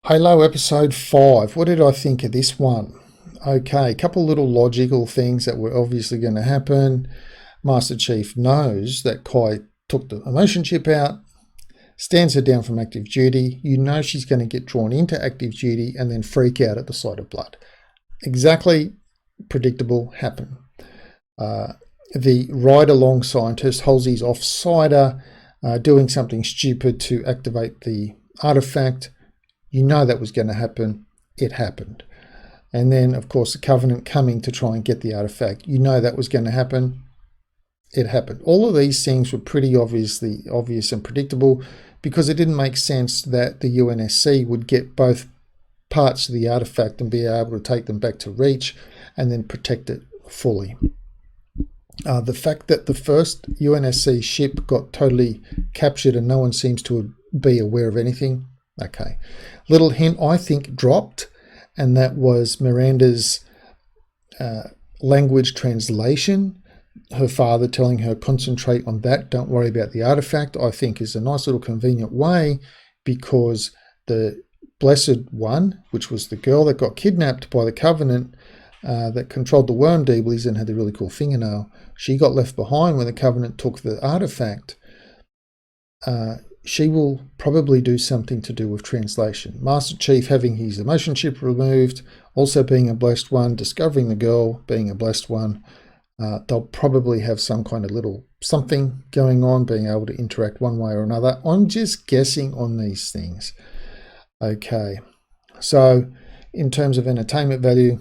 Halo episode 5. What did I think of this one? Okay, a couple little logical things that were obviously going to happen. Master Chief knows that Kai took the emotion chip out, stands her down from active duty. You know she's going to get drawn into active duty and then freak out at the sight of blood. Exactly predictable happen. The ride-along scientist, Halsey's off-sider, doing something stupid to activate the artifact. You know that was going to happen. It happened. And then, of course, the Covenant coming to try and get the artifact. You know that was going to happen. It happened. All of these things were pretty obvious and predictable because it didn't make sense that the UNSC would get both parts of the artifact and be able to take them back to Reach and then protect it fully. The fact that the first UNSC ship got totally captured and no one seems to be aware of anything. Okay. Little hint, I think, dropped, and that was Miranda's language translation. Her father telling her, concentrate on that, don't worry about the artifact, I think is a nice little convenient way, because the Blessed One, which was the girl that got kidnapped by the Covenant, that controlled the worm deeblies and had the really cool fingernail, she got left behind when the Covenant took the artifact. She will probably do something to do with translation. Master Chief having his emotion chip removed, also being a Blessed One, discovering the girl being a Blessed One. They'll probably have some kind of little something going on, being able to interact one way or another. I'm just guessing on these things. Okay, so in terms of entertainment value,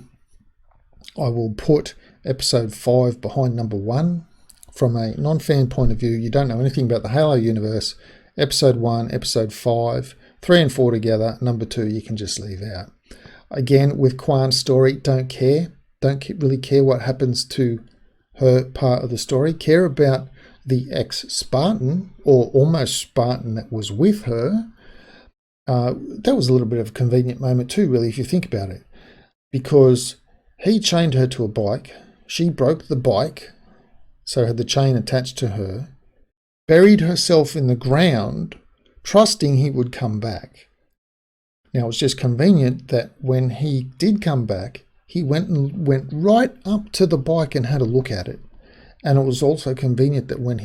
I will put episode 5 behind number 1. From a non-fan point of view, you don't know anything about the Halo universe. Episode 1, episode 5, 3 and 4 together. Number 2 you can just leave out. Again, with Kwan's story, don't care. Don't really care what happens to her part of the story. Care about the ex-Spartan, or almost Spartan, that was with her. That was a little bit of a convenient moment too, really, if you think about it. Because he chained her to a bike. She broke the bike, so had the chain attached to her. Buried herself in the ground, trusting he would come back. Now, it was just convenient that when he did come back, he went right up to the bike and had a look at it. And it was also convenient that when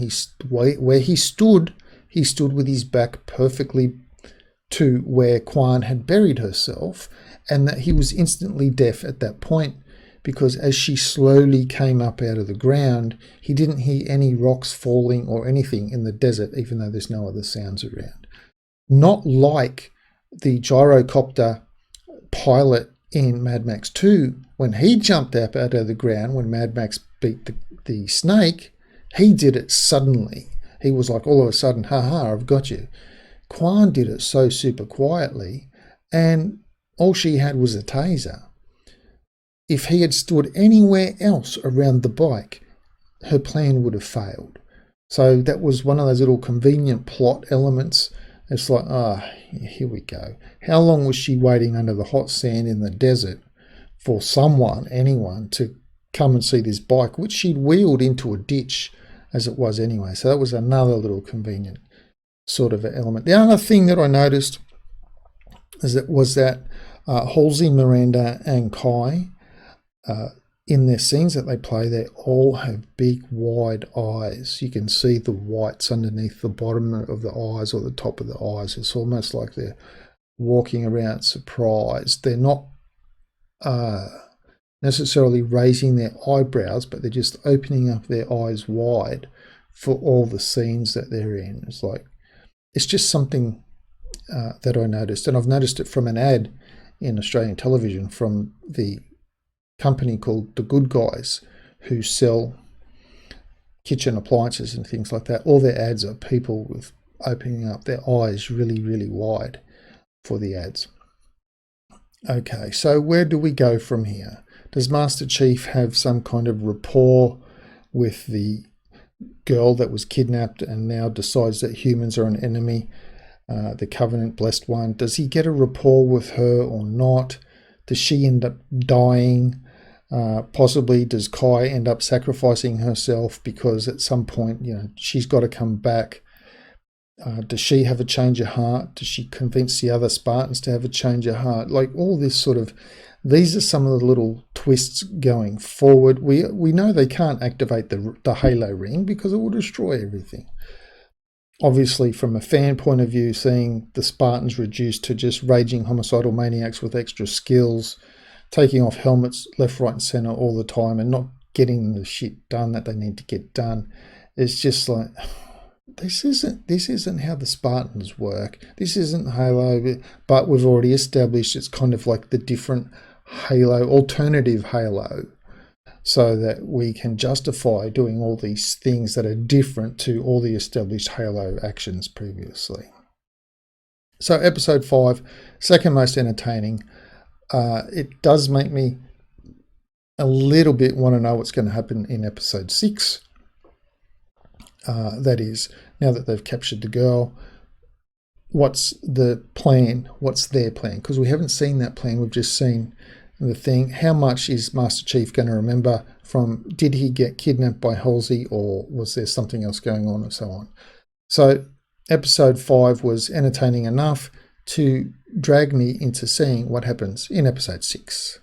where he stood with his back perfectly to where Kwan had buried herself, and that he was instantly deaf at that point, because as she slowly came up out of the ground, he didn't hear any rocks falling or anything in the desert, even though there's no other sounds around. Not like the gyrocopter pilot in Mad Max 2, when he jumped up out of the ground, when Mad Max beat the snake, he did it suddenly. He was like, all of a sudden, haha, I've got you. Kwan did it so super quietly, and all she had was a taser. If he had stood anywhere else around the bike, her plan would have failed. So that was one of those little convenient plot elements. It's like, here we go. How long was she waiting under the hot sand in the desert for anyone, to come and see this bike, which she'd wheeled into a ditch as it was anyway. So that was another little convenient sort of element. The other thing that I noticed was that Halsey, Miranda and Kai, in their scenes that they play, they all have big wide eyes. You can see the whites underneath the bottom of the eyes or the top of the eyes. It's almost like they're walking around surprised. They're not necessarily raising their eyebrows, but they're just opening up their eyes wide for all the scenes that they're in. It's just something that I noticed, and I've noticed it from an ad in Australian television from the company called The Good Guys, who sell kitchen appliances and things like that. All their ads are people with opening up their eyes really, really wide for the ads. Okay, so where do we go from here? Does Master Chief have some kind of rapport with the girl that was kidnapped and now decides that humans are an enemy, the Covenant Blessed One? Does he get a rapport with her or not? Does she end up dying? Possibly does Kai end up sacrificing herself because at some point, she's got to come back? Does she have a change of heart? Does she convince the other Spartans to have a change of heart? Like all this sort of, these are some of the little twists going forward. We know they can't activate the Halo ring because it will destroy everything. Obviously, from a fan point of view, seeing the Spartans reduced to just raging homicidal maniacs with extra skills, taking off helmets left, right, and center all the time, and not getting the shit done that they need to get done, it's just like, this isn't how the Spartans work. This isn't Halo, but we've already established it's kind of like the different Halo, alternative Halo, so that we can justify doing all these things that are different to all the established Halo actions previously. So episode 5, second most entertaining. It does make me a little bit want to know what's going to happen in episode 6. That is, now that they've captured the girl, what's the plan? What's their plan? Because we haven't seen that plan. We've just seen the thing. How much is Master Chief going to remember from, did he get kidnapped by Halsey, or was there something else going on, and so on? So episode 5 was entertaining enough to drag me into seeing what happens in episode 6.